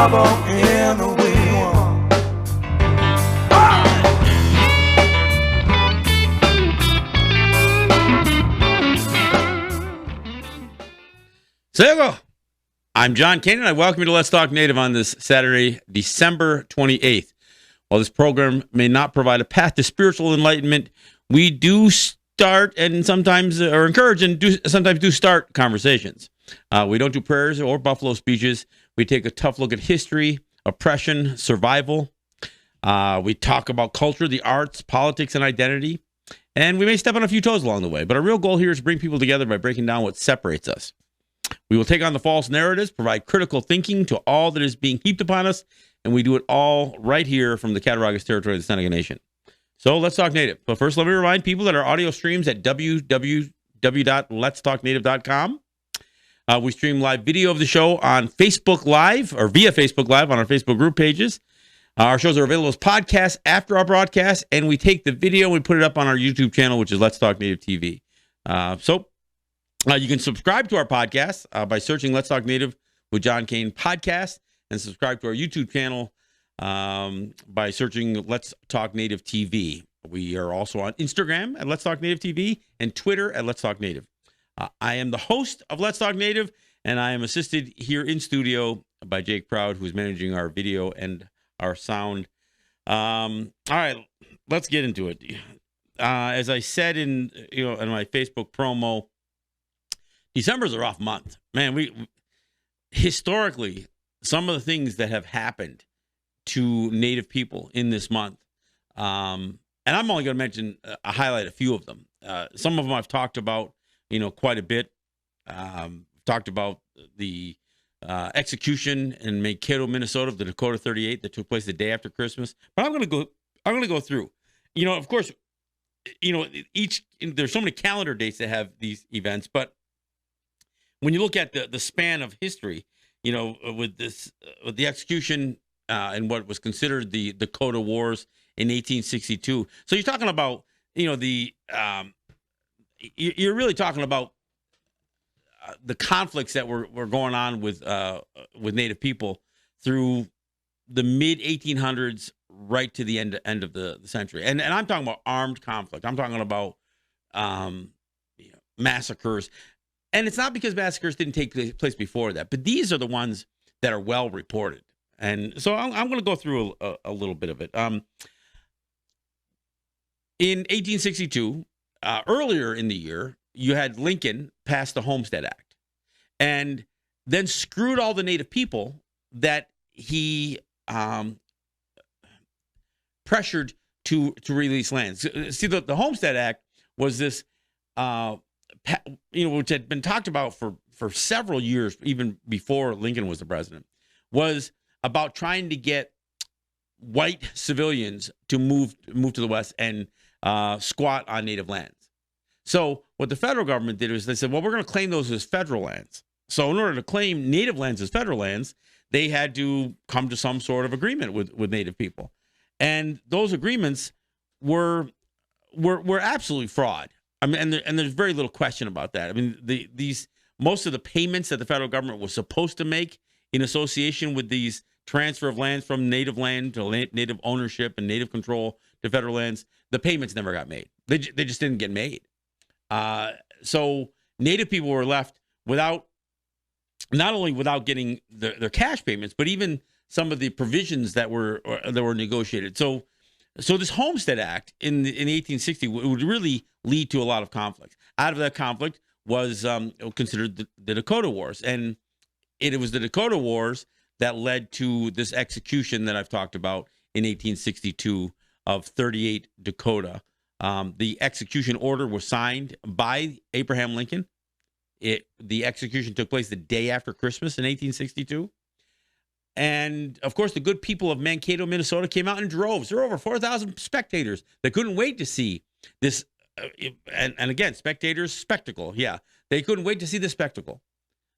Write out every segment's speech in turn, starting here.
trouble in a wigwam. So there you go. I'm John Kane, and I welcome you to Let's Talk Native on this Saturday, December 28th. While this program may not provide a path to spiritual enlightenment, we do start and sometimes, or encourage and sometimes do start conversations. We don't do prayers or buffalo speeches. We take a tough look at history, oppression, survival. We talk about culture, the arts, politics, and identity. And we may step on a few toes along the way. But our real goal here is to bring people together by breaking down what separates us. We will take on the false narratives, provide critical thinking to all that is being heaped upon us, and we do it all right here from the Cattaraugus territory of the Seneca Nation. So let's talk Native. But first, let me remind people that our audio streams at www.letstalknative.com. We stream live video of the show on Facebook Live or via Facebook Live on our Facebook group pages. Our shows are available as podcasts after our broadcast, and we take the video and we put it up on our YouTube channel, which is Let's Talk Native TV. You can subscribe to our podcast by searching Let's Talk Native with John Kane podcast, and subscribe to our YouTube channel by searching Let's Talk Native TV. We are also on Instagram at Let's Talk Native TV and Twitter at Let's Talk Native. I am the host of Let's Talk Native, and I am assisted here in studio by Jake Proud, who's managing our video and our sound. All right, let's get into it. As I said in my Facebook promo, December's a rough month, man. We historically, some of the things that have happened to Native people in this month, and I'm only going to mention highlight a few of them. Some of them I've talked about, quite a bit. Talked about the execution in Mankato, Minnesota, of the Dakota 38 that took place the day after Christmas. But I'm going to go through. Of course, there's so many calendar dates that have these events, but when you look at the span of history, with the execution and what was considered the Dakota Wars in 1862. So you're talking about, you're really talking about the conflicts that were going on with Native people through the mid 1800s right to the end of the century. And I'm talking about armed conflict. I'm talking about massacres. And it's not because massacres didn't take place before that, but these are the ones that are well reported. And so I'm going to go through a little bit of it. In 1862, earlier in the year, you had Lincoln pass the Homestead Act and then screwed all the Native people that he pressured to release lands. See, the Homestead Act was this which had been talked about for several years, even before Lincoln was the president, was about trying to get white civilians to move to the West and squat on Native lands. So what the federal government did is they said, well, we're going to claim those as federal lands. So in order to claim Native lands as federal lands, they had to come to some sort of agreement with Native people. And those agreements were absolutely fraud. I mean, and there's very little question about that. I mean, most of the payments that the federal government was supposed to make in association with these transfer of lands from Native land to Native ownership and Native control to federal lands, the payments never got made. They just didn't get made. So Native people were left not only without getting their cash payments, but even some of the provisions that were negotiated. So this Homestead Act in 1860 would really lead to a lot of conflicts. Out of that conflict was considered the Dakota Wars. And it was the Dakota Wars that led to this execution that I've talked about in 1862 of 38 Dakota. The execution order was signed by Abraham Lincoln. The execution took place the day after Christmas in 1862. And, of course, the good people of Mankato, Minnesota came out in droves. There were over 4,000 spectators that couldn't wait to see this. And again, spectators, spectacle. Yeah, they couldn't wait to see the spectacle.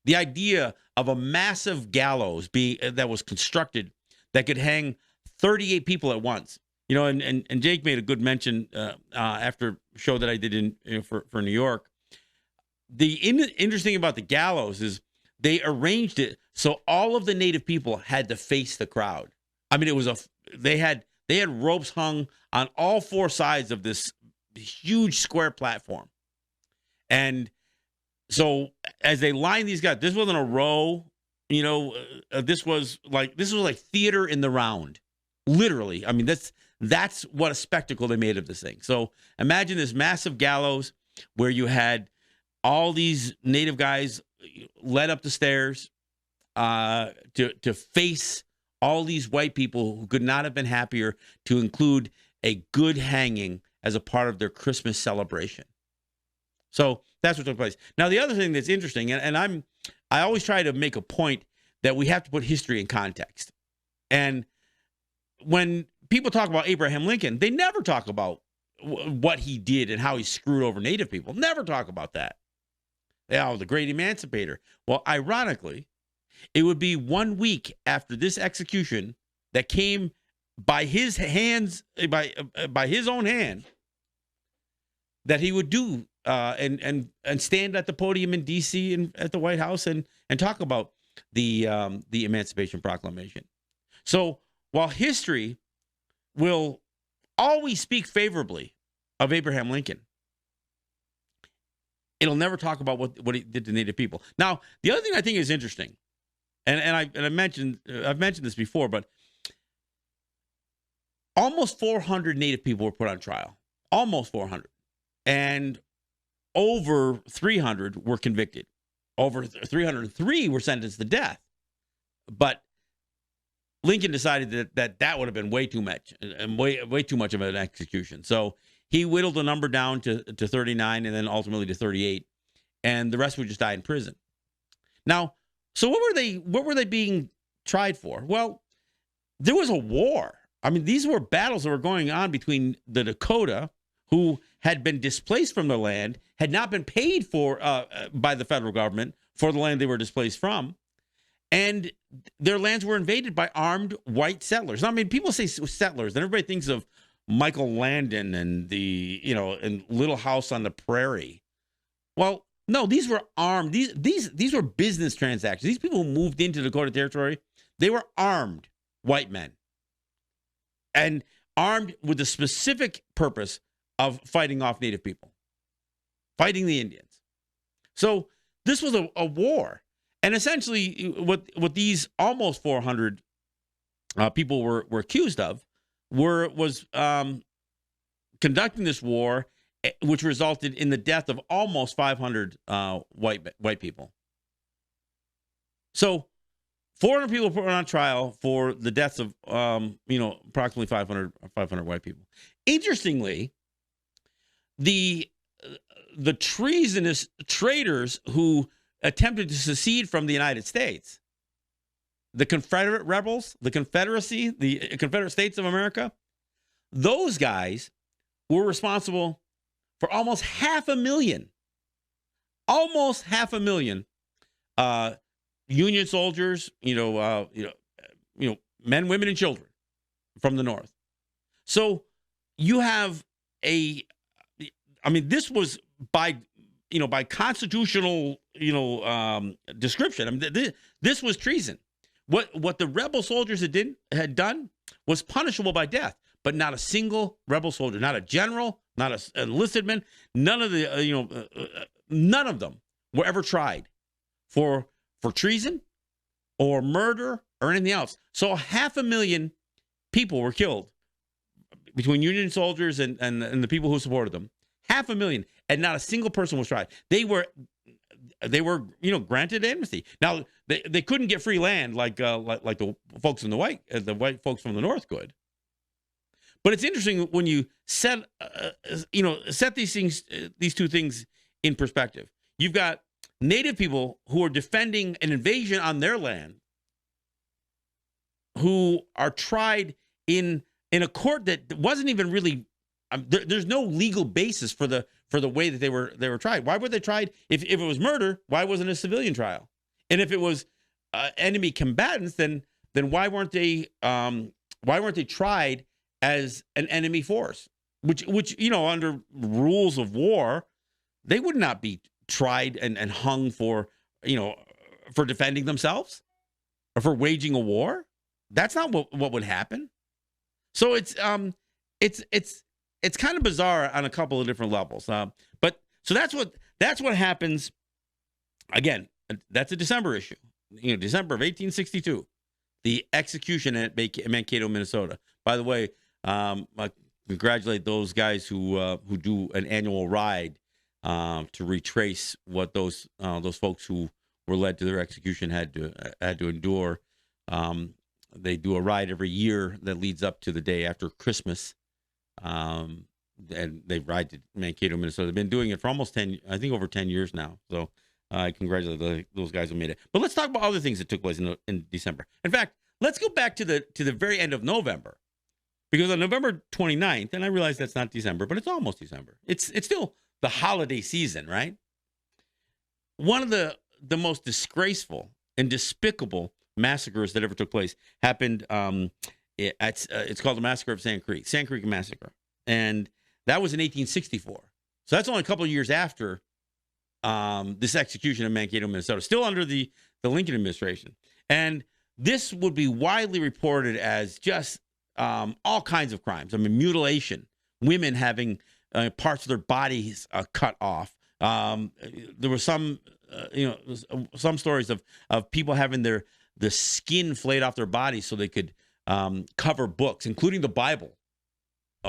The idea of a massive gallows that was constructed that could hang 38 people at once. And Jake made a good mention after a show that I did for New York. The interesting about the gallows is they arranged it so all of the native people had to face the crowd. I mean, it was they had ropes hung on all four sides of this huge square platform. And so as they lined these guys, this wasn't a row, this was like theater in the round. Literally. I mean, that's what a spectacle they made of this thing. So imagine this massive gallows where you had all these native guys led up the stairs to face all these white people who could not have been happier to include a good hanging as a part of their Christmas celebration. So that's what took place. Now, the other thing that's interesting, and I always try to make a point that we have to put history in context. And when people talk about Abraham Lincoln, they never talk about what he did and how he screwed over native people. Never talk about that. Oh, the great emancipator. Well, ironically, it would be 1 week after this execution that came by his hands, by his own hand, that he would do and stand at the podium in D.C. and at the White House and talk about the Emancipation Proclamation. So while history will always speak favorably of Abraham Lincoln, it'll never talk about what he did to Native people. Now, the other thing I think is interesting, I've mentioned this before, but almost 400 Native people were put on trial. Almost 400. And over 300 were convicted. Over 303 were sentenced to death. But Lincoln decided that would have been way too much and way too much of an execution. So he whittled the number down to 39 and then ultimately to 38. And the rest would just die in prison. Now, so what were they being tried for? Well, there was a war. I mean, these were battles that were going on between the Dakota, who had been displaced from their land, had not been paid for by the federal government for the land they were displaced from, and their lands were invaded by armed white settlers. Now, I mean, people say settlers, and everybody thinks of Michael Landon and and Little House on the Prairie. Well, no, these were armed. These were business transactions. These people who moved into Dakota Territory, they were armed white men, and armed with the specific purpose of fighting off Native people, fighting the Indians. So this was a war. And essentially what these almost 400 people were accused of was conducting this war, which resulted in the death of almost 500 white people. So 400 people put on trial for the deaths of approximately 500 white people. Interestingly, the treasonous traitors who attempted to secede from the United States, the Confederate rebels, the Confederacy, the Confederate States of America, those guys were responsible for almost 500,000 Union soldiers, men, women, and children from the North. So you have this was by constitutional, description. I mean, this was treason. What the rebel soldiers had done was punishable by death, but not a single rebel soldier, not a general, not an enlisted man, none of them were ever tried for treason or murder or anything else. So 500,000 people were killed between Union soldiers and the people who supported them. 500,000, and not a single person was tried. They were granted amnesty. Now they couldn't get free land like the folks in the white folks from the North could. But it's interesting when you set these two things in perspective. You've got Native people who are defending an invasion on their land, who are tried in a court that wasn't even really. There's no legal basis for the way that they were tried. Why were they tried? If it was murder, why wasn't it a civilian trial? And if it was enemy combatants, then why weren't they tried as an enemy force? Which under rules of war, they would not be tried and hung for for defending themselves or for waging a war. That's not what would happen. So it's kind of bizarre on a couple of different levels. But so that's what happens. Again, that's a December issue. December of 1862, the execution at Mankato, Minnesota. By the way, I congratulate those guys who do an annual ride to retrace what those folks who were led to their execution had to endure. They do a ride every year that leads up to the day after Christmas, and they ride to Mankato, Minnesota. They've been doing it for almost over 10 years now. So I congratulate those guys who made it. But let's talk about other things that took place in December. In fact, let's go back to the very end of November, because on November 29th, and I realize that's not December, but it's almost December. It's still the holiday season, right? One of the most disgraceful and despicable massacres that ever took place happened. It's called the Massacre of Sand Creek Massacre, and that was in 1864. So that's only a couple of years after this execution in Mankato, Minnesota, still under the Lincoln administration. And this would be widely reported as just all kinds of crimes. I mean, mutilation, women having parts of their bodies cut off. There were some stories of people having the skin flayed off their bodies so they could cover books, including the Bible,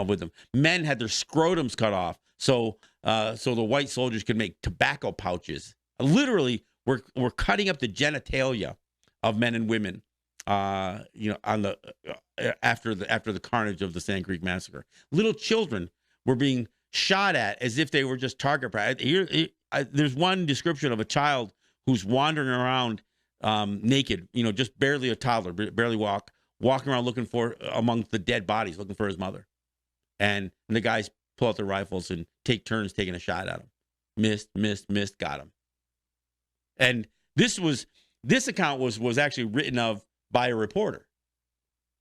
with them. Men had their scrotums cut off so the white soldiers could make tobacco pouches. Literally, we're cutting up the genitalia of men and women. On the after the carnage of the Sand Creek Massacre, little children were being shot at as if they were just target practice. There's one description of a child who's wandering around naked, just barely a toddler, barely walking around looking for among the dead bodies, looking for his mother. And the guys pull out their rifles and take turns taking a shot at him. Missed, got him. And this account was actually written of by a reporter.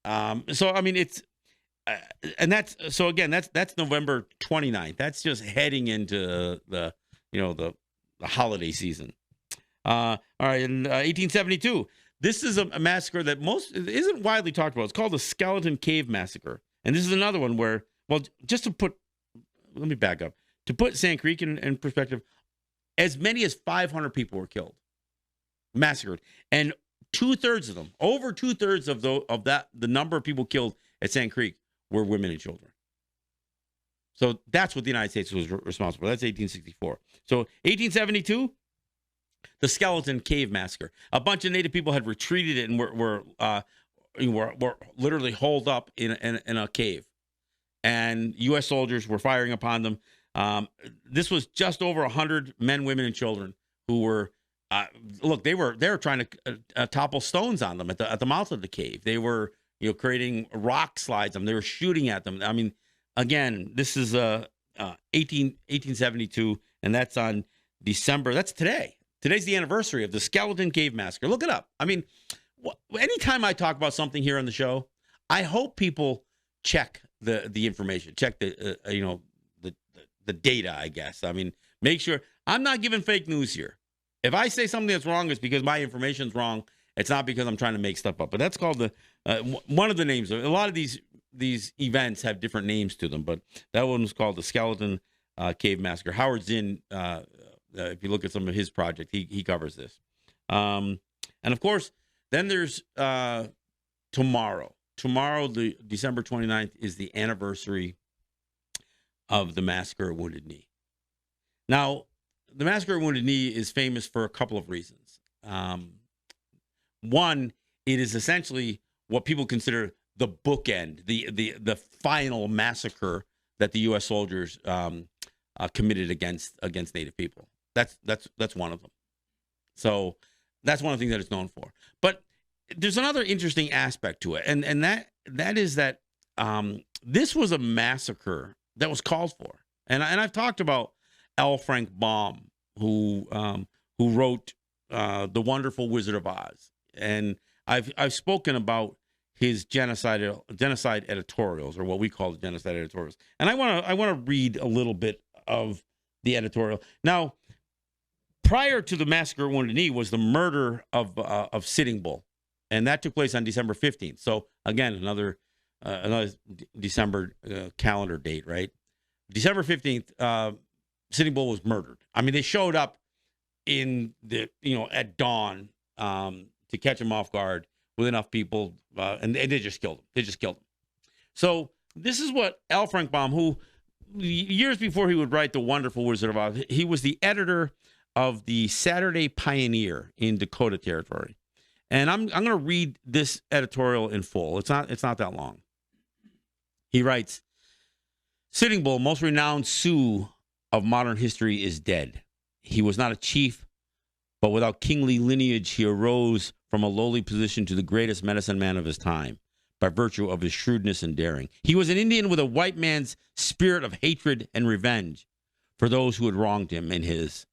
So I mean, it's and that's November 29th. That's just heading into the holiday season. All right, in 1872, this is a massacre that isn't widely talked about. It's called the Skeleton Cave Massacre, and this is another one where, let me back up. To put Sand Creek in perspective, as many as 500 people were killed, massacred, and over two thirds of the number of people killed at Sand Creek were women and children. So that's what the United States was responsible for. That's 1864. So 1872, the Skeleton Cave Massacre. A bunch of Native people had retreated and were literally holed up in a cave, and U.S. soldiers were firing upon them. This was just over 100 men, women, and children who were. They were trying to topple stones on them at the mouth of the cave. They were creating rock slides on them. They were shooting at them. I mean, again, this is 1872, and that's on December. That's today. Today's the anniversary of the Skeleton Cave Massacre. Look it up. I mean, anytime I talk about something here on the show, I hope people check the information, check the data. I guess. I mean, make sure I'm not giving fake news here. If I say something that's wrong, it's because my information's wrong. It's not because I'm trying to make stuff up. But that's called one of the names. A lot of these events have different names to them, but that one was called the Skeleton Cave Massacre. Howard Zinn, if you look at some of his project, he covers this. And of course, then there's tomorrow. Tomorrow, the December 29th, is the anniversary of the Massacre at Wounded Knee. Now, the Massacre at Wounded Knee is famous for a couple of reasons. One, it is essentially what people consider the bookend, the final massacre that the U.S. soldiers committed against Native people. That's one of them. So that's one of the things that it's known for. But there's another interesting aspect to it, and that is that this was a massacre that was called for. And I've talked about L. Frank Baum, who wrote The Wonderful Wizard of Oz, and I've spoken about his genocide editorials, or what we call the genocide editorials. And I want to read a little bit of the editorial. Now, prior to the massacre at Wounded Knee was the murder of Sitting Bull, and that took place on December 15th. So again, another December calendar date, right? December 15th, Sitting Bull was murdered. I mean, they showed up in the at dawn to catch him off guard with enough people, and they just killed him. They just killed him. So this is what L. Frank Baum, who years before he would write The Wonderful Wizard of Oz, he was the editor of the Saturday Pioneer in Dakota Territory. And I'm going to read this editorial in full. It's not that long. He writes, Sitting Bull, most renowned Sioux of modern history, is dead. He was not a chief, but without kingly lineage, he arose from a lowly position to the greatest medicine man of his time by virtue of his shrewdness and daring. He was an Indian with a white man's spirit of hatred and revenge for those who had wronged him in his.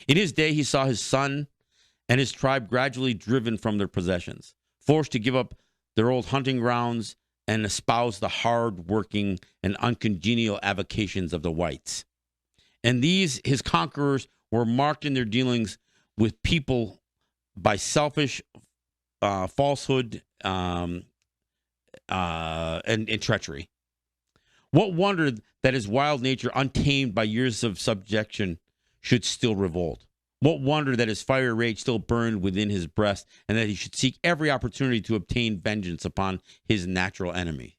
In his day, he saw his son and his tribe gradually driven from their possessions, forced to give up their old hunting grounds and espouse the hard-working and uncongenial avocations of the whites. And these, his conquerors, were marked in their dealings with people by selfish falsehood and treachery. What wonder that his wild nature, untamed by years of subjection, should still revolt? What wonder that his fire rage still burned within his breast, and that he should seek every opportunity to obtain vengeance upon his natural enemy?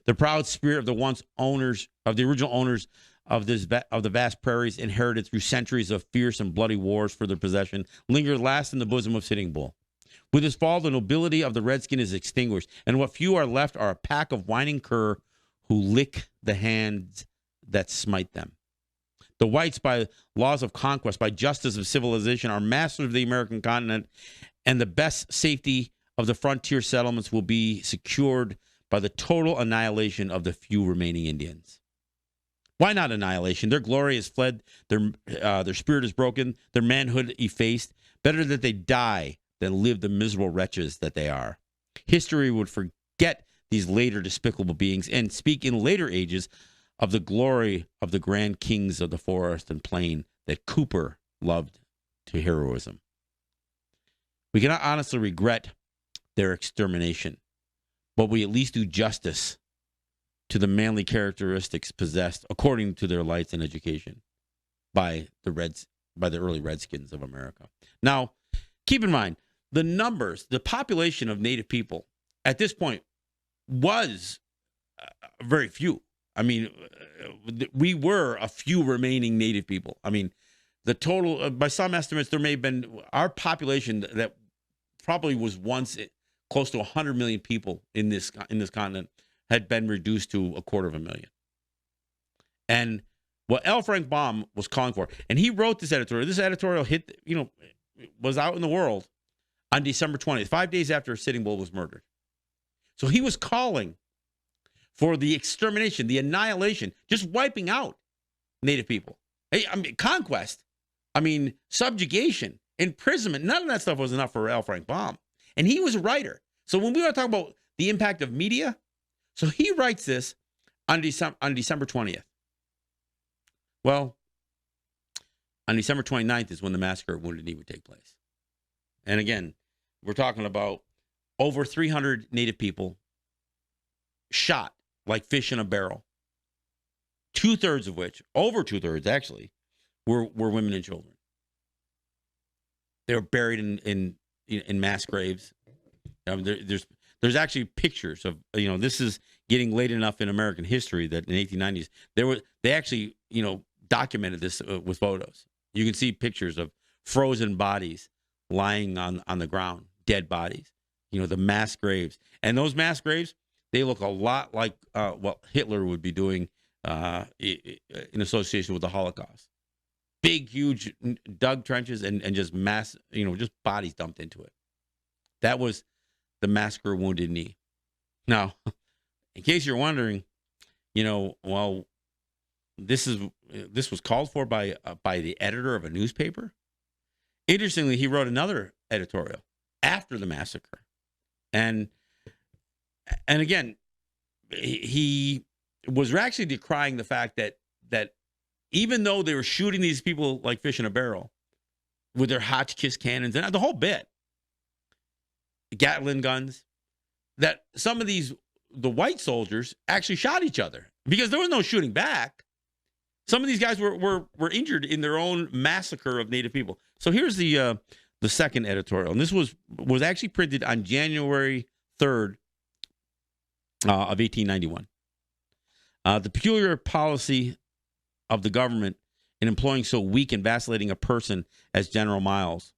The proud spirit of the original owners of the vast prairies, inherited through centuries of fierce and bloody wars for their possession, lingered last in the bosom of Sitting Bull. With his fall, the nobility of the redskin is extinguished, and what few are left are a pack of whining cur who lick the hands that smite them. The whites, by laws of conquest, by justice of civilization, are masters of the American continent, and the best safety of the frontier settlements will be secured by the total annihilation of the few remaining Indians. Why not annihilation? Their glory has fled, their spirit is broken, their manhood effaced. Better that they die than live the miserable wretches that they are. History would forget these later despicable beings and speak in later ages of the glory of the grand kings of the forest and plain that Cooper loved to heroism. We cannot honestly regret their extermination, but we at least do justice to the manly characteristics possessed, according to their lights and education, by the early Redskins of America. Now, keep in mind, the population of Native people at this point was very few. I mean, we were a few remaining Native people. I mean, the total, by some estimates, there may have been, our population that probably was once close to 100 million people in this continent had been reduced to 250,000. And what L. Frank Baum was calling for, and he wrote this editorial hit, was out in the world on December 20th, 5 days after Sitting Bull was murdered. So he was calling for the extermination, the annihilation, just wiping out Native people. I mean, conquest, subjugation, imprisonment, none of that stuff was enough for L. Frank Baum. And he was a writer. So when we want to talk about the impact of media, so he writes this on December 20th. Well, on December 29th is when the massacre at Wounded Knee would take place. And again, we're talking about over 300 Native people shot like fish in a barrel. Two-thirds of which, over two-thirds actually, were women and children. They were buried in mass graves. There's actually pictures of, this is getting late enough in American history that in the 1890s they actually documented this with photos. You can see pictures of frozen bodies lying on the ground, dead bodies. The mass graves, and those mass graves, they look a lot like what Hitler would be doing in association with the Holocaust. Big, huge dug trenches and just mass, just bodies dumped into it. That was the massacre of Wounded Knee. Now, in case you're wondering, this was called for by the editor of a newspaper. Interestingly, he wrote another editorial after the massacre, and again, he was actually decrying the fact that even though they were shooting these people like fish in a barrel, with their Hotchkiss cannons and the whole bit, Gatling guns, that some of the white soldiers actually shot each other because there was no shooting back. Some of these guys were injured in their own massacre of Native people. So here's the second editorial, and this was actually printed on January 3rd of 1891. The peculiar policy of the government in employing so weak and vacillating a person as General Miles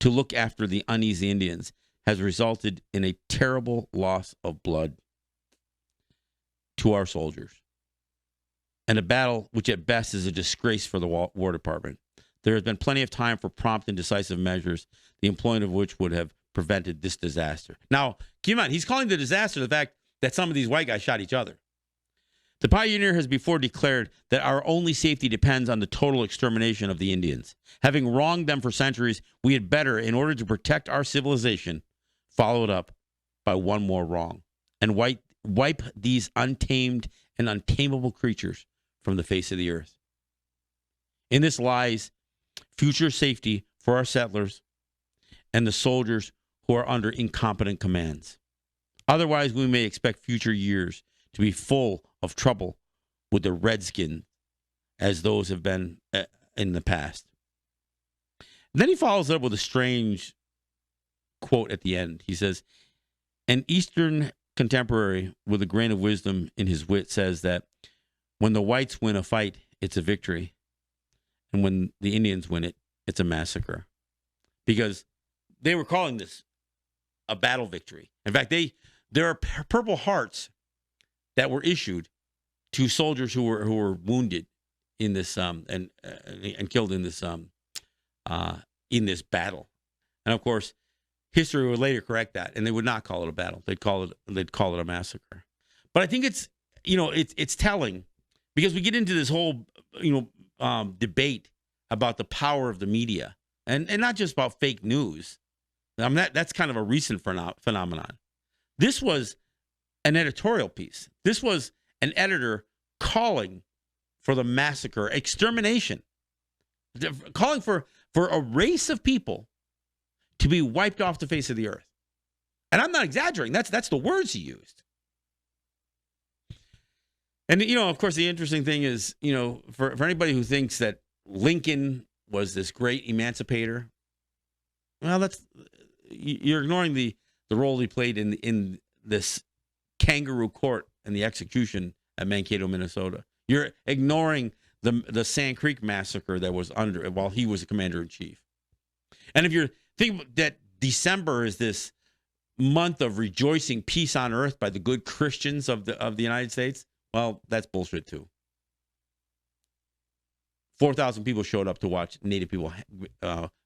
to look after the uneasy Indians has resulted in a terrible loss of blood to our soldiers, and a battle which at best is a disgrace for the War Department. There has been plenty of time for prompt and decisive measures, the employment of which would have prevented this disaster. Now, keep in mind, he's calling the disaster the fact that some of these white guys shot each other. The Pioneer has before declared that our only safety depends on the total extermination of the Indians. Having wronged them for centuries, we had better, in order to protect our civilization, follow it up by one more wrong and wipe these untamed and untamable creatures from the face of the earth. In this lies future safety for our settlers and the soldiers who are under incompetent commands. Otherwise, we may expect future years to be full of trouble with the redskins as those have been in the past. And then he follows up with a strange quote at the end. He says, an Eastern contemporary with a grain of wisdom in his wit says that when the whites win a fight, it's a victory. And when the Indians win it, it's a massacre. Because they were calling this a battle victory. In fact, there are Purple Hearts that were issued to soldiers who were wounded in this and killed in this battle. And of course, history would later correct that, and they would not call it a battle. They'd call it a massacre. But I think it's telling because we get into this whole debate about the power of the media and not just about fake news. I mean, that's kind of a recent phenomenon. This was an editorial piece. This was an editor calling for the massacre, extermination, calling for a race of people to be wiped off the face of the earth. And I'm not exaggerating. That's the words he used. And, of course, the interesting thing is, for anybody who thinks that Lincoln was this great emancipator, well, you're ignoring the role he played in this kangaroo court and the execution at Mankato, Minnesota. You're ignoring the Sand Creek massacre that was while he was a commander-in-chief. And if you're thinking that December is this month of rejoicing peace on earth by the good Christians of the United States, well, that's bullshit too. 4,000 people showed up to watch Native people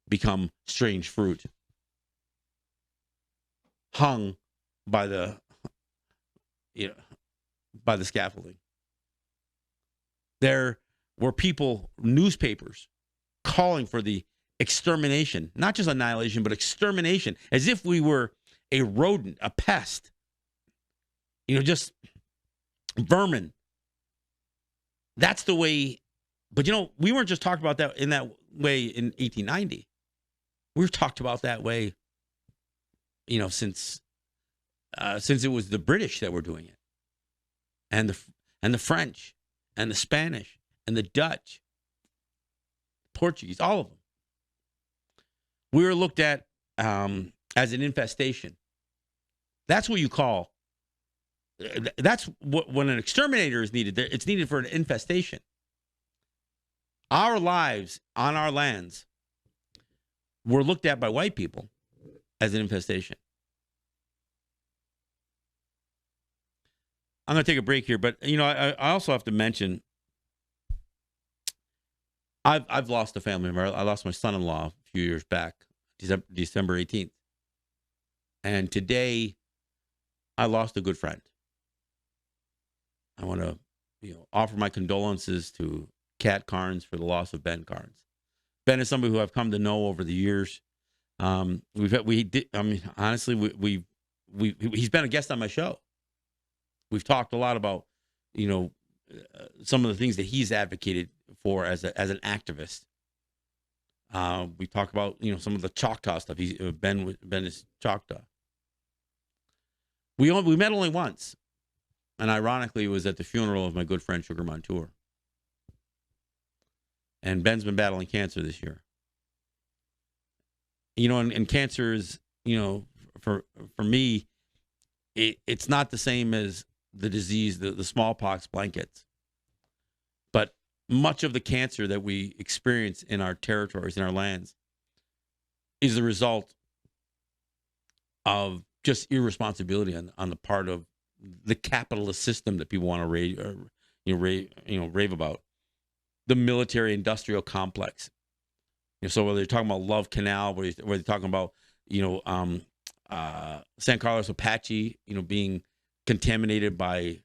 become strange fruit, hung by the scaffolding. There were people, newspapers, calling for the extermination, not just annihilation, but extermination, as if we were a rodent, a pest, just vermin. That's the way. But, we weren't just talked about that in that way in 1890. We were talked about that way, since it was the British that were doing it, and the French, and the Spanish, and the Dutch, Portuguese, all of them. We were looked at as an infestation. That's what you call. That's what when an exterminator is needed. It's needed for an infestation. Our lives on our lands were looked at by white people as an infestation. I'm going to take a break here, but I also have to mention I've lost a family member. I lost my son-in-law a few years back, December 18th, and today I lost a good friend. I want to offer my condolences to Kat Carnes for the loss of Ben Carnes. Ben is somebody who I've come to know over the years. He's been a guest on my show. We've talked a lot about, some of the things that he's advocated for as an activist. We talk about some of the Choctaw stuff. Ben is Choctaw. We met only once, and ironically, it was at the funeral of my good friend Sugar Montour. And Ben's been battling cancer this year. And cancer is, for me, it's not the same as the disease, the smallpox blankets. But much of the cancer that we experience in our territories, in our lands, is the result of just irresponsibility on the part of the capitalist system that people want to rave about. The military-industrial complex. So whether you're talking about Love Canal, whether you're talking about San Carlos Apache, being contaminated by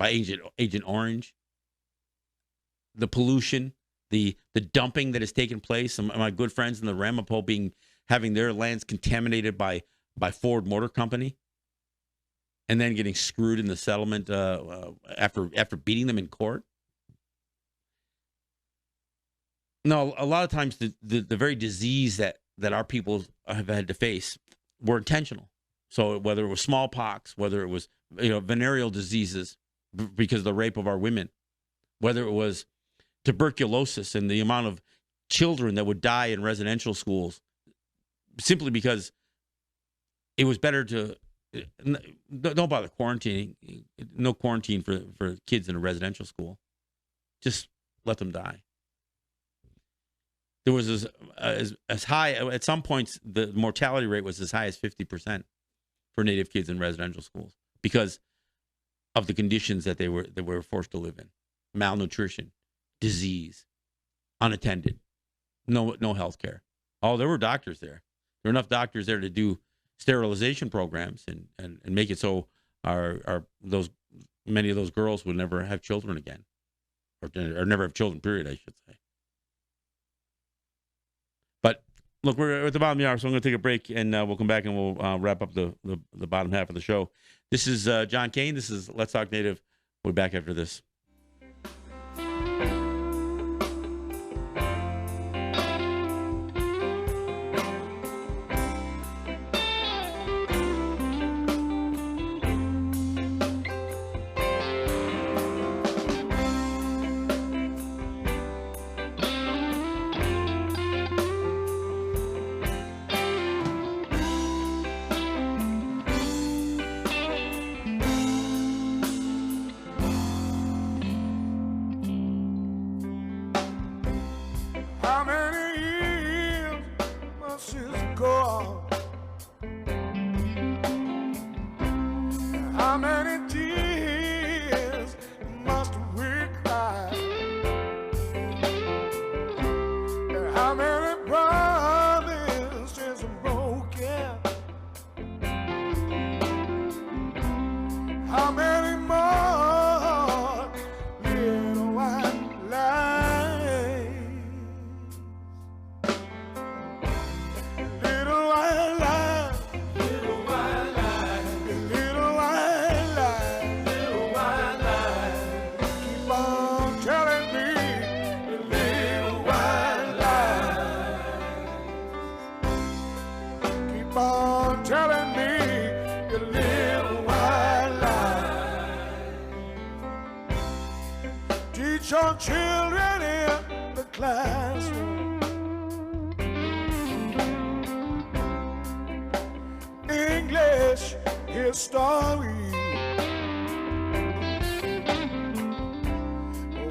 Agent Orange, the pollution, the dumping that has taken place. Some of my good friends in the Ramapo having their lands contaminated by Ford Motor Company, and then getting screwed in the settlement after beating them in court. No, a lot of times the very disease that our people have had to face were intentional. So whether it was smallpox, whether it was venereal diseases because of the rape of our women, whether it was tuberculosis and the amount of children that would die in residential schools simply because it was better to don't bother quarantining. No quarantine for kids in a residential school. Just let them die. There was as high at some points the mortality rate was as high as 50% for Native kids in residential schools because of the conditions that they were forced to live in: malnutrition, disease, unattended, no health care. Oh, there were doctors there. There were enough doctors there to do sterilization programs and make it so many of those girls would never have children again, or never have children. Period, I should say. But look, we're at the bottom of the hour, so I'm going to take a break, and we'll come back and we'll wrap up the bottom half of the show. This is John Kane. This is Let's Talk Native. We'll be back after this. How many years must it go on? How many tears must we cry? And how many promises are broken? How many more little white lies? Little white lies, little white lies, little white lies, little white lies. Keep on telling me the little white lies. Keep on telling me the little white lies. Teach your children in the classroom English history.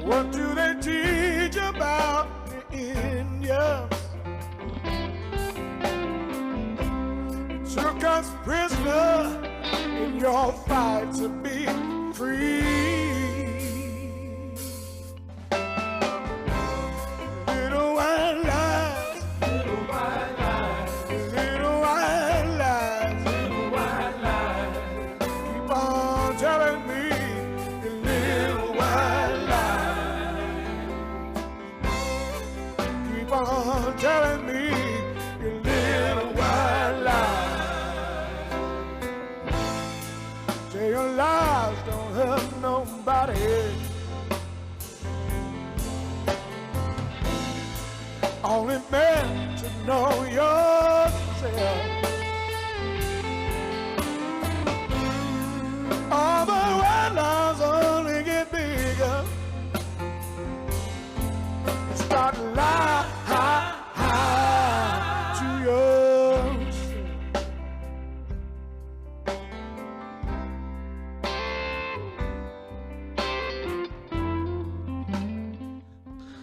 What do they teach about the Indians? Took us prisoner in your fight to be free. Little white lies, little white lies, little white lies, little white lies. Keep on telling me the little white lies. Keep on telling me the little white lies. Say a lie. know yourself. All the wetlands only get bigger. Start to lie to yourself.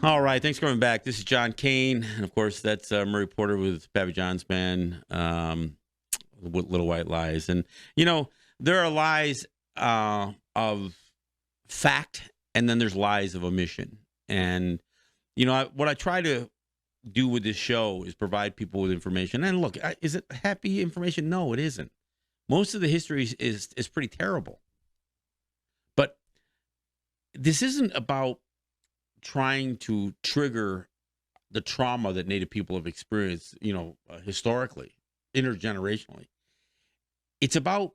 All right, thanks for coming back. This is John Kane, and of course, that's Murray Porter with Pappy John's band, Little White Lies. And, you know, there are lies of fact, and then there's lies of omission. And, you know, what I try to do with this show is provide people with information. And look, is it happy information? No, it isn't. Most of the history is pretty terrible. But this isn't about trying to trigger the trauma that Native people have experienced, you know, historically, intergenerationally. It's about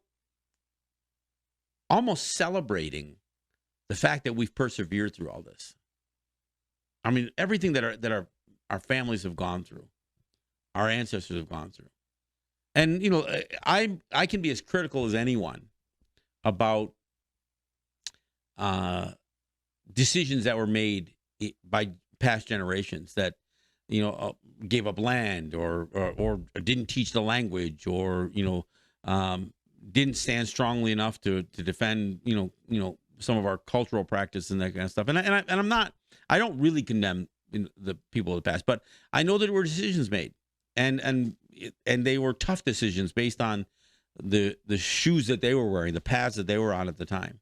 almost celebrating the fact that we've persevered through all this. I mean, everything that our families have gone through, our ancestors have gone through. And, you know, I can be as critical as anyone about decisions that were made by past generations that, you know, gave up land or didn't teach the language or, you know, didn't stand strongly enough to defend, you know, some of our cultural practice and that kind of stuff. And I don't really condemn the people of the past, but I know that there were decisions made and they were tough decisions based on the shoes that they were wearing, the paths that they were on at the time.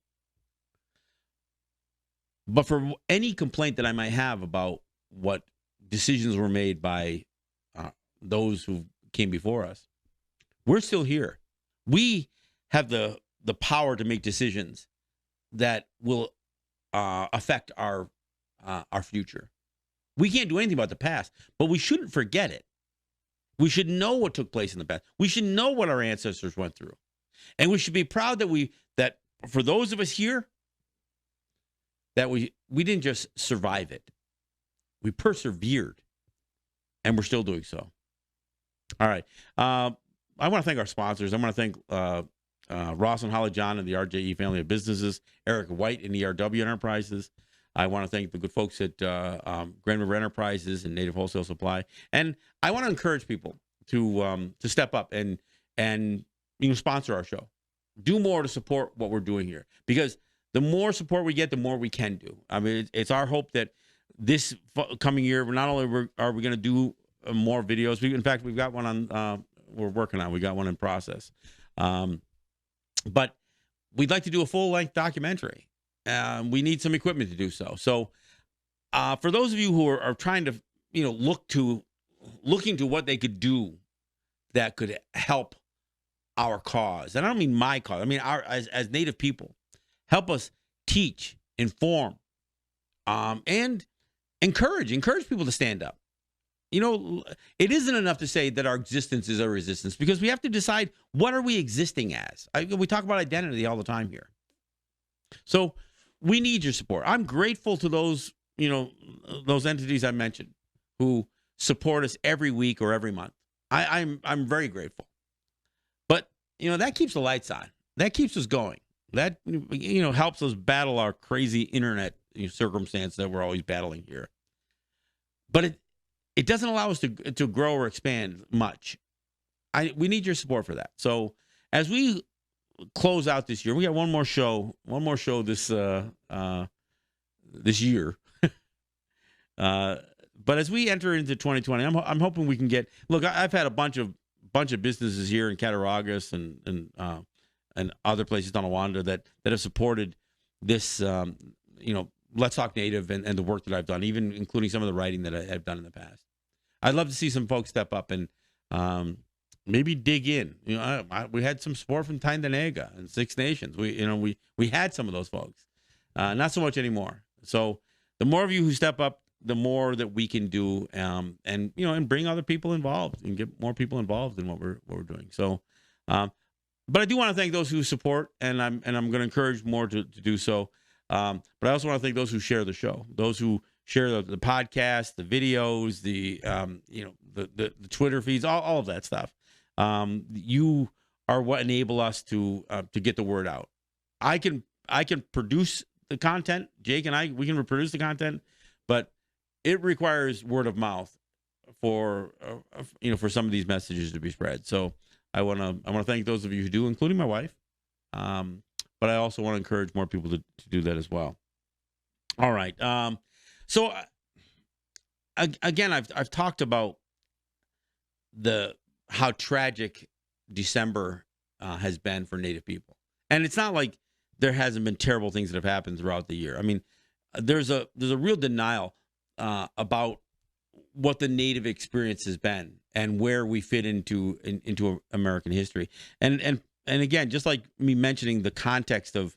But for any complaint that I might have about what decisions were made by those who came before us, we're still here. We have the power to make decisions that will affect our future. We can't do anything about the past, but we shouldn't forget it. We should know what took place in the past. We should know what our ancestors went through, and we should be proud that for those of us here, that we didn't just survive it. We persevered, and we're still doing so. All right. I want to thank our sponsors. I want to thank Ross and Holly John and the RJE family of businesses, Eric White and ERW Enterprises. I want to thank the good folks at Grand River Enterprises and Native Wholesale Supply. And I want to encourage people to step up and sponsor our show. Do more to support what we're doing here, because the more support we get, the more we can do. I mean, it's our hope that this coming year, not only are we going to do more videos. In fact, we've got one on. We're working on. We got one in process, but we'd like to do a full-length documentary. We need some equipment to do so. So, for those of you who are trying to, looking to what they could do that could help our cause, and I don't mean my cause. I mean as Native people. Help us teach, inform, and encourage people to stand up. You know, it isn't enough to say that our existence is our resistance, because we have to decide, what are we existing as? We talk about identity all the time here. So we need your support. I'm grateful to those entities I mentioned who support us every week or every month. I'm very grateful. But, that keeps the lights on. That keeps us going. That, helps us battle our crazy internet circumstance that we're always battling here. But it doesn't allow us to grow or expand much. We need your support for that. So as we close out this year, we got one more show this year. But as we enter into 2020, I'm hoping we can get. Look, I've had a bunch of businesses here in Cattaraugus and other places, Tonawanda, that have supported this, Let's Talk Native and the work that I've done, even including some of the writing that I have done in the past. I'd love to see some folks step up and maybe dig in. We had some support from Tyndonega and Six Nations. We had some of those folks, not so much anymore. So the more of you who step up, the more that we can do, and bring other people involved and get more people involved in what we're doing. So. But I do want to thank those who support, and I'm going to encourage more to do so. But I also want to thank those who share the show, those who share the podcast, the videos, the the Twitter feeds, all of that stuff. You are what enable us to get the word out. I can produce the content. Jake and we can reproduce the content, but it requires word of mouth for for some of these messages to be spread. So I want to thank those of you who do, including my wife. But I also want to encourage more people to do that as well. All right. So again, I've talked about how tragic December has been for Native people, and it's not like there hasn't been terrible things that have happened throughout the year. I mean, there's a real denial about what the Native experience has been and where we fit into American history. And again, just like me mentioning the context of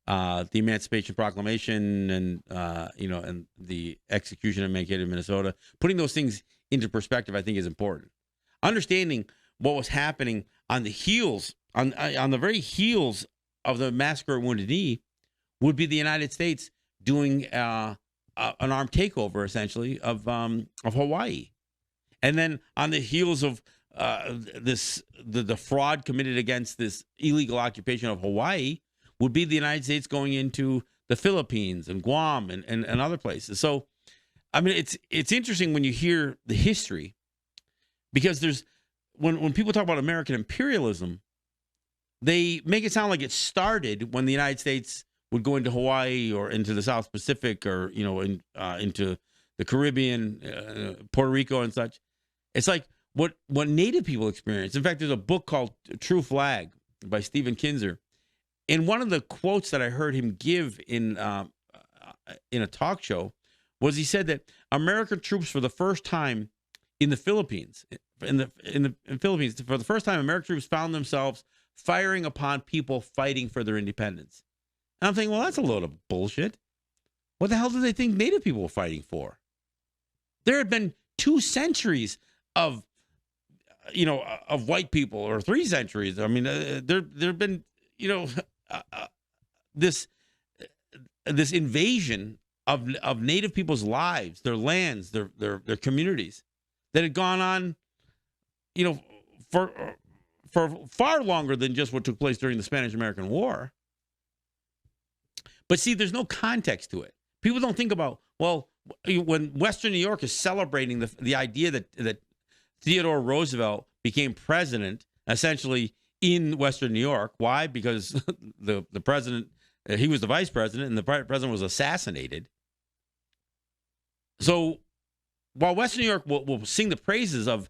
the Emancipation Proclamation and and the execution of Mankato, Minnesota, putting those things into perspective, I think is important. Understanding what was happening on the heels, on the very heels of the massacre at Wounded Knee, would be the United States doing an armed takeover, essentially, of Hawaii, and then on the heels of the fraud committed against this illegal occupation of Hawaii, would be the United States going into the Philippines and Guam and other places. So, I mean, it's interesting when you hear the history, because there's when people talk about American imperialism, they make it sound like it started when the United States would go into Hawaii or into the South Pacific or into the Caribbean, Puerto Rico and such. It's like what Native people experience. In fact, there's a book called True Flag by Stephen Kinzer. And one of the quotes that I heard him give in a talk show was he said that American troops, for the first time in the Philippines, for the first time, American troops found themselves firing upon people fighting for their independence. And I'm thinking, well, that's a load of bullshit. What the hell do they think Native people were fighting for? There had been 2 centuries of white people, or 3 centuries. I mean, there have been, this invasion of Native people's lives, their lands, their communities, that had gone on, for far longer than just what took place during the Spanish-American War. But see, there's no context to it. People don't think about, well, when Western New York is celebrating the idea that Theodore Roosevelt became president, essentially in Western New York. Why? Because the president, he was the vice president, and the president was assassinated. So while Western New York will sing the praises of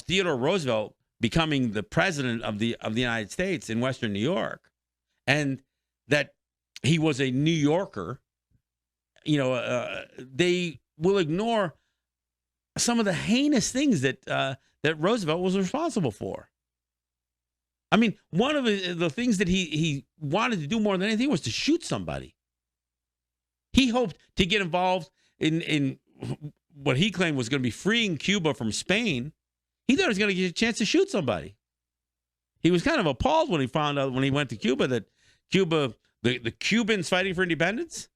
Theodore Roosevelt becoming the president of the United States in Western New York, and that he was a New Yorker, they will ignore some of the heinous things that Roosevelt was responsible for. I mean, one of the things that he wanted to do more than anything was to shoot somebody. He hoped to get involved in what he claimed was going to be freeing Cuba from Spain. He thought he was going to get a chance to shoot somebody. He was kind of appalled when he found out, when he went to Cuba, that Cuba, the Cubans fighting for independence,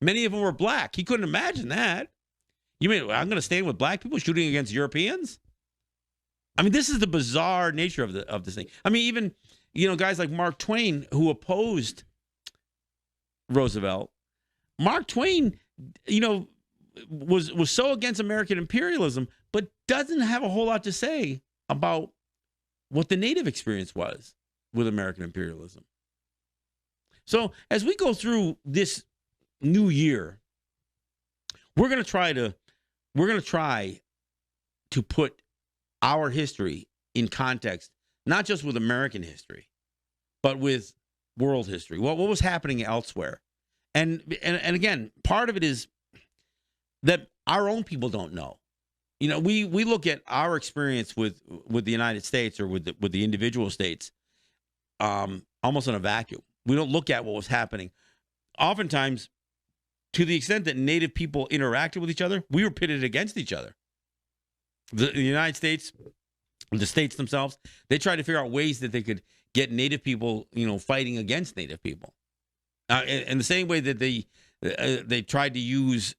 many of them were black. He couldn't imagine that. You mean I'm going to stand with black people shooting against Europeans? I mean, this is the bizarre nature of this thing. I mean, even guys like Mark Twain, who opposed Roosevelt. Mark Twain, was so against American imperialism, but doesn't have a whole lot to say about what the Native experience was with American imperialism. So as we go through this new year, we're going to try to put our history in context, not just with American history, but with world history. What was happening elsewhere? And again, part of it is that our own people don't know. We look at our experience with the United States or with the individual states almost in a vacuum. We don't look at what was happening. Oftentimes, to the extent that Native people interacted with each other, we were pitted against each other. The United States, the states themselves, they tried to figure out ways that they could get Native people, fighting against Native people. In the same way that they tried to use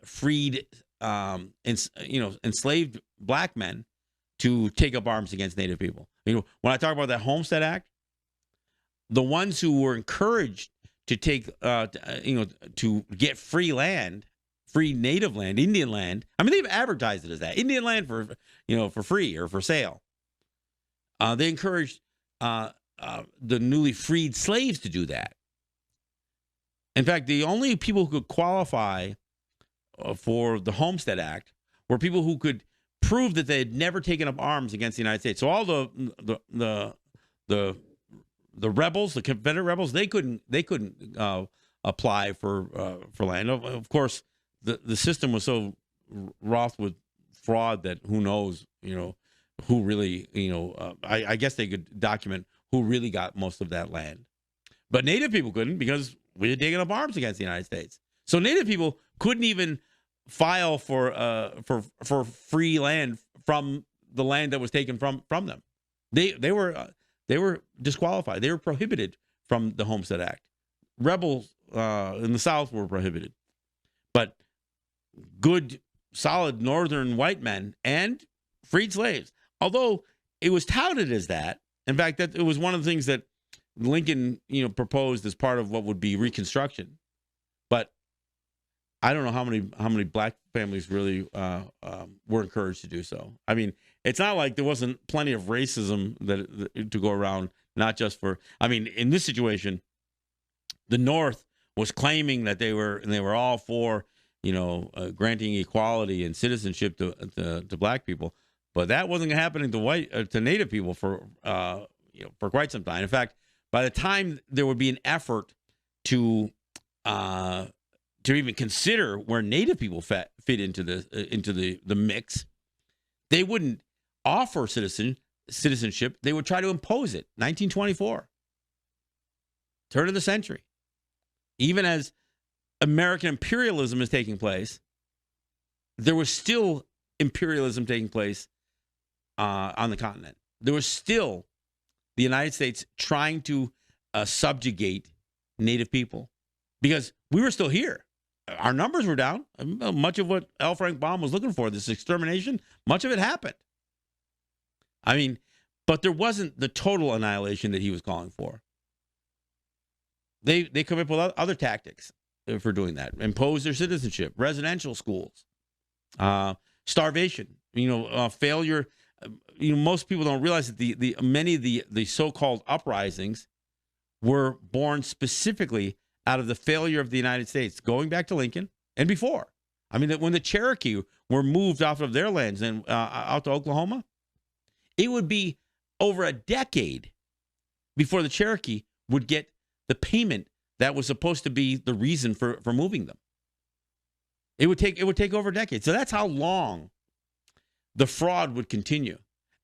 freed enslaved black men to take up arms against Native people. When I talk about that Homestead Act, the ones who were encouraged to take to get free land, free Native land, Indian land. I mean, they've advertised it as that Indian land for free or for sale. They encouraged the newly freed slaves to do that. In fact, the only people who could qualify for the Homestead Act were people who could prove that they had never taken up arms against the United States. So all the rebels, the Confederate rebels, they couldn't apply for land. Of course, the system was so wrought with fraud that who knows, who really, I guess they could document who really got most of that land. But Native people couldn't because we had taken up arms against the United States. So Native people couldn't even file for free land from the land that was taken from them. They were disqualified. They were prohibited from the Homestead Act. Rebels in the South were prohibited. But good, solid Northern white men and freed slaves, although it was touted as that. In fact, that it was one of the things that Lincoln, proposed as part of what would be Reconstruction. But I don't know how many black families really were encouraged to do so. I mean, it's not like there wasn't plenty of racism to go around. Not just for, in this situation, the North was claiming that they were all for granting equality and citizenship to black people, but that wasn't happening to Native people for quite some time. In fact, by the time there would be an effort to even consider where Native people fit into the mix, they wouldn't offer citizenship. They would try to impose it. 1924, turn of the century. Even as American imperialism is taking place, there was still imperialism taking place on the continent. There was still the United States trying to subjugate Native people because we were still here. Our numbers were down. Much of what L. Frank Baum was looking for, this extermination, much of it happened. But there wasn't the total annihilation that he was calling for. They come up with other tactics for doing that. Impose their citizenship, residential schools, starvation, failure. Most people don't realize that many of the so-called uprisings were born specifically out of the failure of the United States, going back to Lincoln and before. When the Cherokee were moved off of their lands and out to Oklahoma, it would be over a decade before the Cherokee would get the payment that was supposed to be the reason for moving them. It would take over a decade. So that's how long the fraud would continue.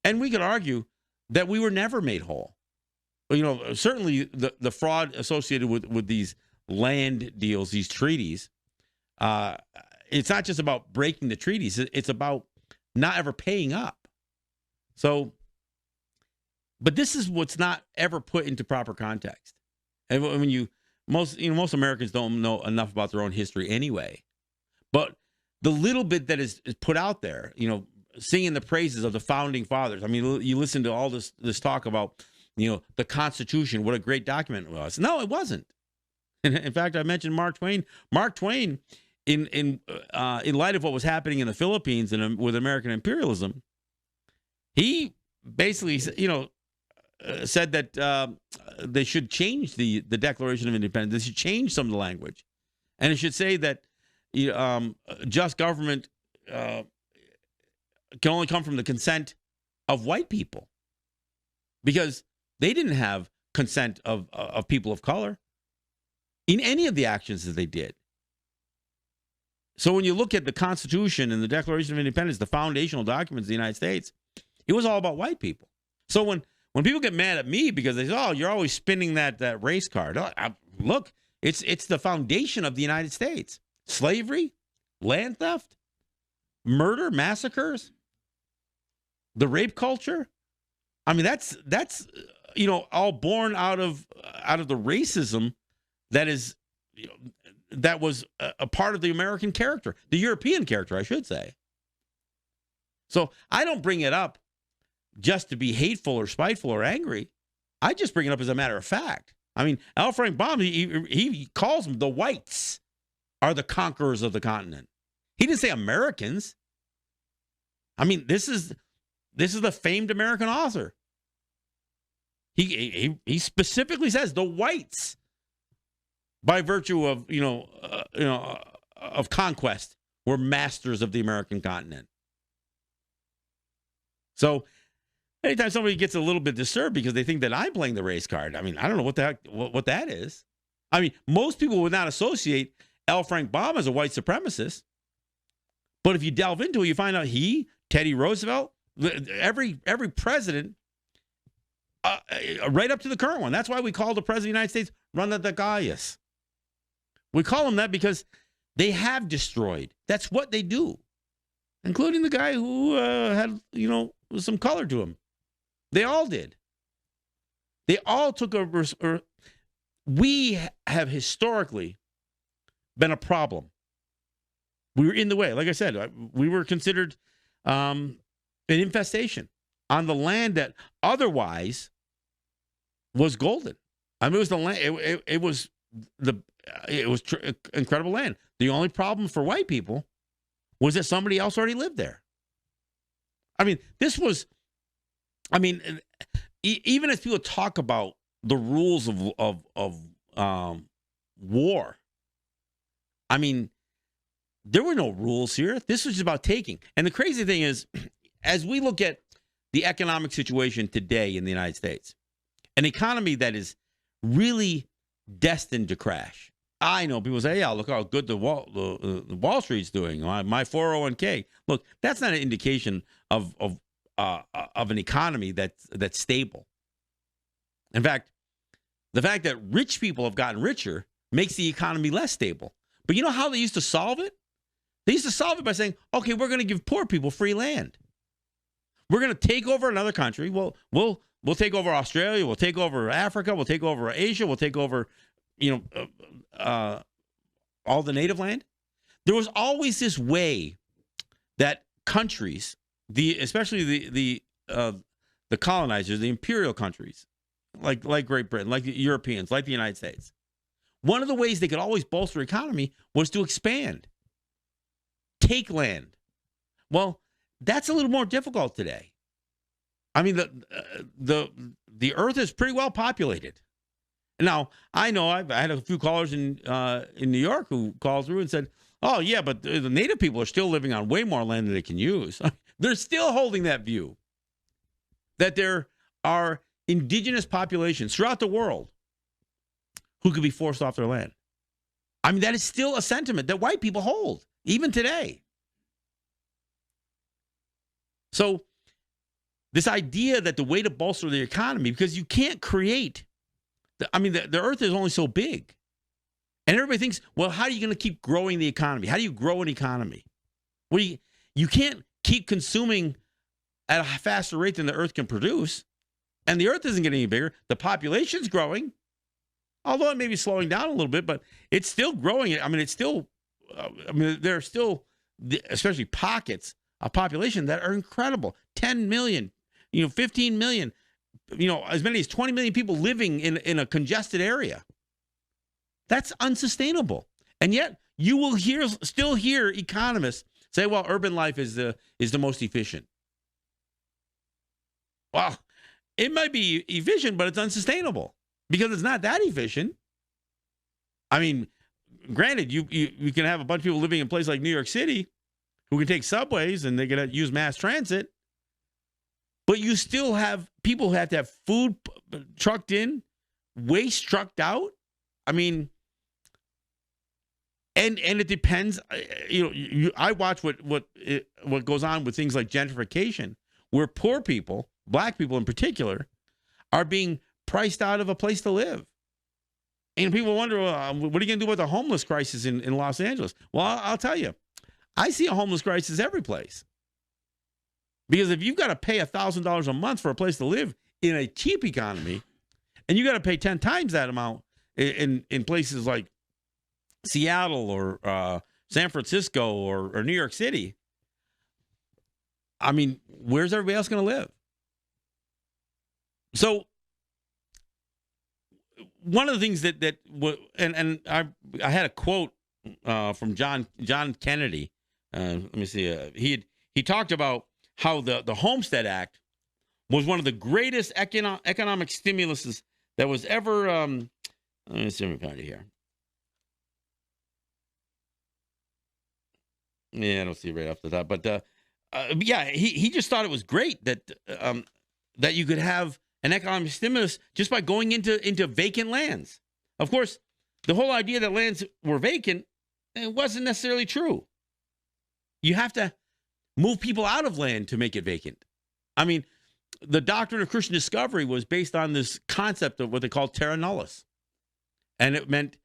And we could argue that we were never made whole. Certainly the fraud associated with these land deals, these treaties, it's not just about breaking the treaties. It's about not ever paying up. So, but this is what's not ever put into proper context. And when most Americans don't know enough about their own history anyway. But the little bit that is put out there, singing the praises of the founding fathers. You listen to all this talk about, the Constitution, what a great document it was. No, it wasn't. In fact, I mentioned Mark Twain. Mark Twain, in light of what was happening in the Philippines and with American imperialism, he basically, said that they should change the Declaration of Independence. They should change some of the language, and it should say that just government can only come from the consent of white people, because they didn't have consent of people of color in any of the actions that they did. So when you look at the Constitution and the Declaration of Independence, the foundational documents of the United States, it was all about white people. So when people get mad at me because they say, "Oh, you're always spinning that race card," look, it's the foundation of the United States. Slavery, land theft, murder, massacres, the rape culture. That's all born out of the racism that is that was a part of the American character, the European character, I should say. So I don't bring it up just to be hateful or spiteful or angry. I just bring it up as a matter of fact. I mean, L. Frank Baum, he calls them the whites are the conquerors of the continent. He didn't say Americans. I mean, this is the famed American author. He specifically says the whites, by virtue of of conquest, were masters of the American continent. So anytime somebody gets a little bit disturbed because they think that I'm playing the race card, I mean, I don't know what that is. I mean, most people would not associate L. Frank Baum as a white supremacist. But if you delve into it, you find out Teddy Roosevelt, every president, right up to the current one. That's why we call the president of the United States Rana the Gaius. We call him that because they have destroyed. That's what they do, including the guy who had, some color to him. They all did. They all took over. We have historically been a problem. We were in the way. Like I said, we were considered an infestation on the land that otherwise was golden. I mean, it was the land. It was incredible land. The only problem for white people was that somebody else already lived there. I mean, even as people talk about the rules of war, I mean, there were no rules here. This was just about taking. And the crazy thing is, as we look at the economic situation today in the United States, an economy that is really destined to crash. I know people say, yeah, look how good the Wall Street's doing. My 401k. Look, that's not an indication of an economy that's stable. In fact, the fact that rich people have gotten richer makes the economy less stable. But you know how they used to solve it? They used to solve it by saying, okay, we're going to give poor people free land. We're going to take over another country. We'll take over Australia. We'll take over Africa. We'll take over Asia. We'll take over, all the native land. There was always this way that countries, especially the colonizers, the imperial countries, like Great Britain, like the Europeans, like the United States, one of the ways they could always bolster economy was to expand, take land. Well, that's a little more difficult today. I mean, the earth is pretty well populated. Now, I know I had a few callers in New York who called through and said, oh, yeah, but the native people are still living on way more land than they can use. They're still holding that view that there are indigenous populations throughout the world who could be forced off their land. I mean, that is still a sentiment that white people hold, even today. So this idea that the way to bolster the economy, because you can't create, the earth is only so big. And everybody thinks, well, how are you going to keep growing the economy? How do you grow an economy? Well, you can't keep consuming at a faster rate than the earth can produce. And the earth isn't getting any bigger. The population's growing, although it may be slowing down a little bit, but it's still growing. I mean, there are still, especially pockets of population that are incredible. 10 million, 15 million, as many as 20 million people living in a congested area. That's unsustainable. And yet you will still hear economists say, well, urban life is the most efficient. Well, it might be efficient, but it's unsustainable because it's not that efficient. I mean, granted, you can have a bunch of people living in a place like New York City who can take subways and they can use mass transit, but you still have people who have to have food trucked in, waste trucked out. I mean, and it depends. I watch what goes on with things like gentrification, where poor people, black people in particular, are being priced out of a place to live. And people wonder, what are you going to do about the homeless crisis in Los Angeles? Well, I'll tell you, I see a homeless crisis every place. Because if you've got to pay $1,000 a month for a place to live in a cheap economy, and you got to pay 10 times that amount in places like Seattle or San Francisco or New York City, I mean, where's everybody else going to live? So one of the things and I had a quote from John Kennedy. Let me see. He talked about how the Homestead Act was one of the greatest economic stimuluses that was ever. Let me see if I can find it here. Yeah, I don't see it right off the top, but yeah, he just thought it was great that that you could have an economic stimulus just by going into vacant lands. Of course, the whole idea that lands were vacant, it wasn't necessarily true. You have to move people out of land to make it vacant. I mean, the doctrine of Christian discovery was based on this concept of what they call terra nullius. And it meant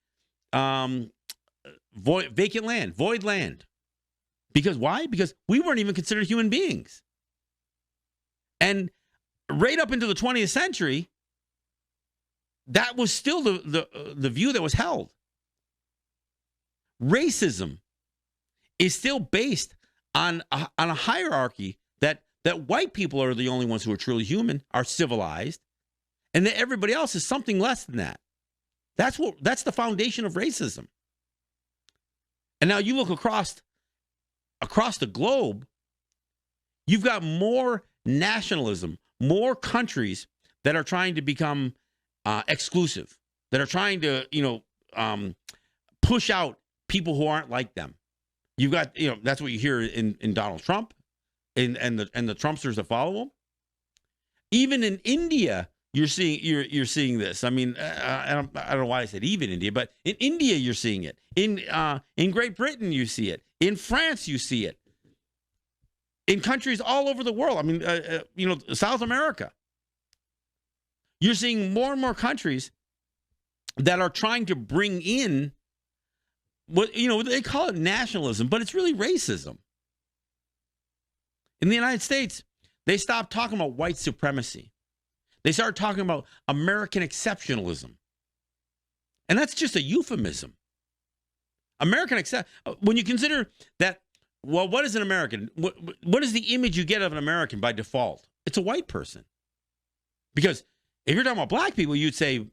vacant land, void land. Because why? Because we weren't even considered human beings. And right up into the 20th century, that was still the view that was held. Racism is still based on a hierarchy that white people are the only ones who are truly human, are civilized, and that everybody else is something less than that. That's the foundation of racism. And now you look across the globe, you've got more nationalism, more countries that are trying to become exclusive, that are trying to, push out people who aren't like them. You've got, that's what you hear in Donald Trump and the Trumpsters that follow him. Even in India, you're seeing this. I mean, I don't know why I said even India, but in India you're seeing it. In Great Britain you see it. In France you see it. In countries all over the world. I mean, South America. You're seeing more and more countries that are trying to bring in what they call it nationalism, but it's really racism. In the United States, they stopped talking about white supremacy. They started talking about American exceptionalism. And that's just a euphemism. When you consider that, well, what is an American? What is the image you get of an American by default? It's a white person. Because if you're talking about black people, you'd say,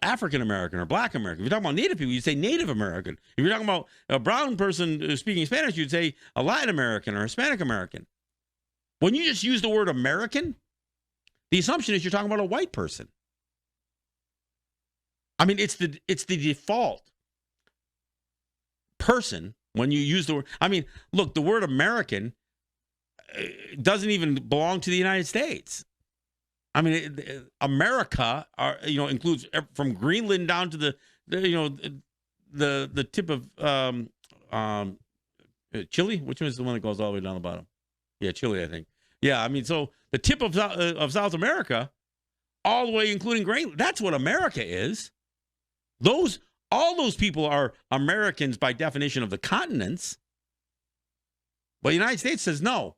African American or black American. If you're talking about Native people, you'd say Native American. If you're talking about a brown person speaking Spanish, you'd say a Latin American or Hispanic American. When you just use the word American, the assumption is you're talking about a white person. I mean, it's the default person when you use the word. I mean, look, the word American doesn't even belong to the United States. I mean, America includes from Greenland down to the tip of Chile. Which one is the one that goes all the way down the bottom? Yeah, Chile, I think. Yeah, I mean, so the tip of South America, all the way including Greenland. That's what America is. All those people are Americans by definition of the continents. But the United States says no.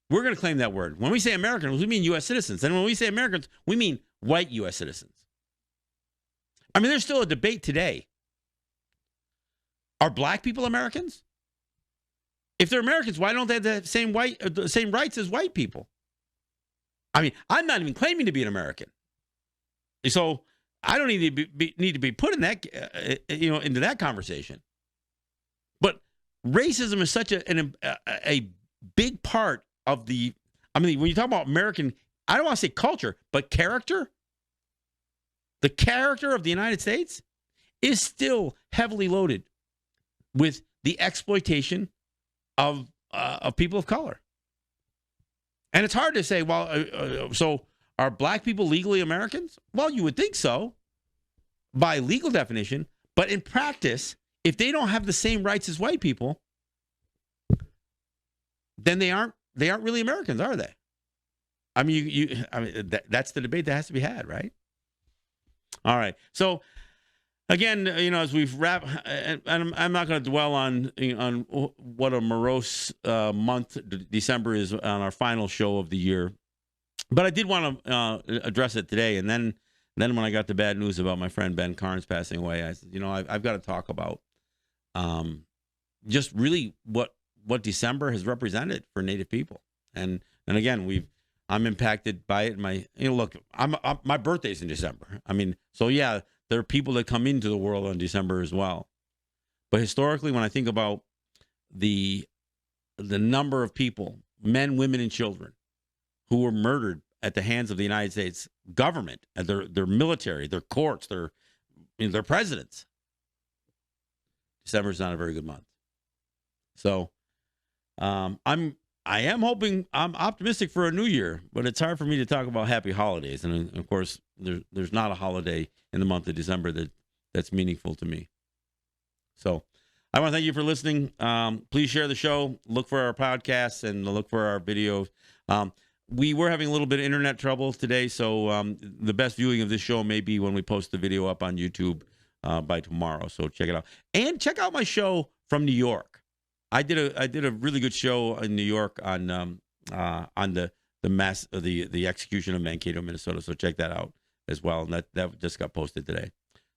We're going to claim that word. When we say Americans, we mean U.S. citizens. And when we say Americans, we mean white U.S. citizens. I mean, there's still a debate today. Are black people Americans? If they're Americans, why don't they have the same rights as white people? I mean, I'm not even claiming to be an American. So I don't need to be put in that, into that conversation. But racism is such a big part of the. I mean, when you talk about American, I don't want to say culture, but character. The character of the United States is still heavily loaded with the exploitation of people of color. And it's hard to say, well, so are black people legally Americans? Well, you would think so by legal definition, but in practice, if they don't have the same rights as white people, then they aren't really Americans, are they? I mean, that's the debate that has to be had, right? All right. So again, as we've wrapped, and I'm not going to dwell on what a morose month December is on our final show of the year, but I did want to address it today. And then when I got the bad news about my friend Ben Carnes passing away, I said, I've got to talk about just really what December has represented for Native people. And again, I'm impacted by it. Look, my birthday's in December. I mean, so yeah, there are people that come into the world on December as well. But historically, when I think about the number of people, men, women, and children, who were murdered at the hands of the United States government, and their military, their courts, their presidents, December is not a very good month. So I am hoping, I'm optimistic for a new year, but it's hard for me to talk about happy holidays. And of course, there's not a holiday in the month of December that's meaningful to me. So I want to thank you for listening. Please share the show. Look for our podcasts and look for our videos. We were having a little bit of internet trouble today, so the best viewing of this show may be when we post the video up on YouTube by tomorrow. So check it out. And check out my show from New York. I did a really good show in New York on the execution of Mankato, Minnesota. So check that out as well. And that just got posted today.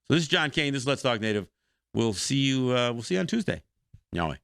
So this is John Kane. This is Let's Talk Native. We'll see you on Tuesday. Yahweh.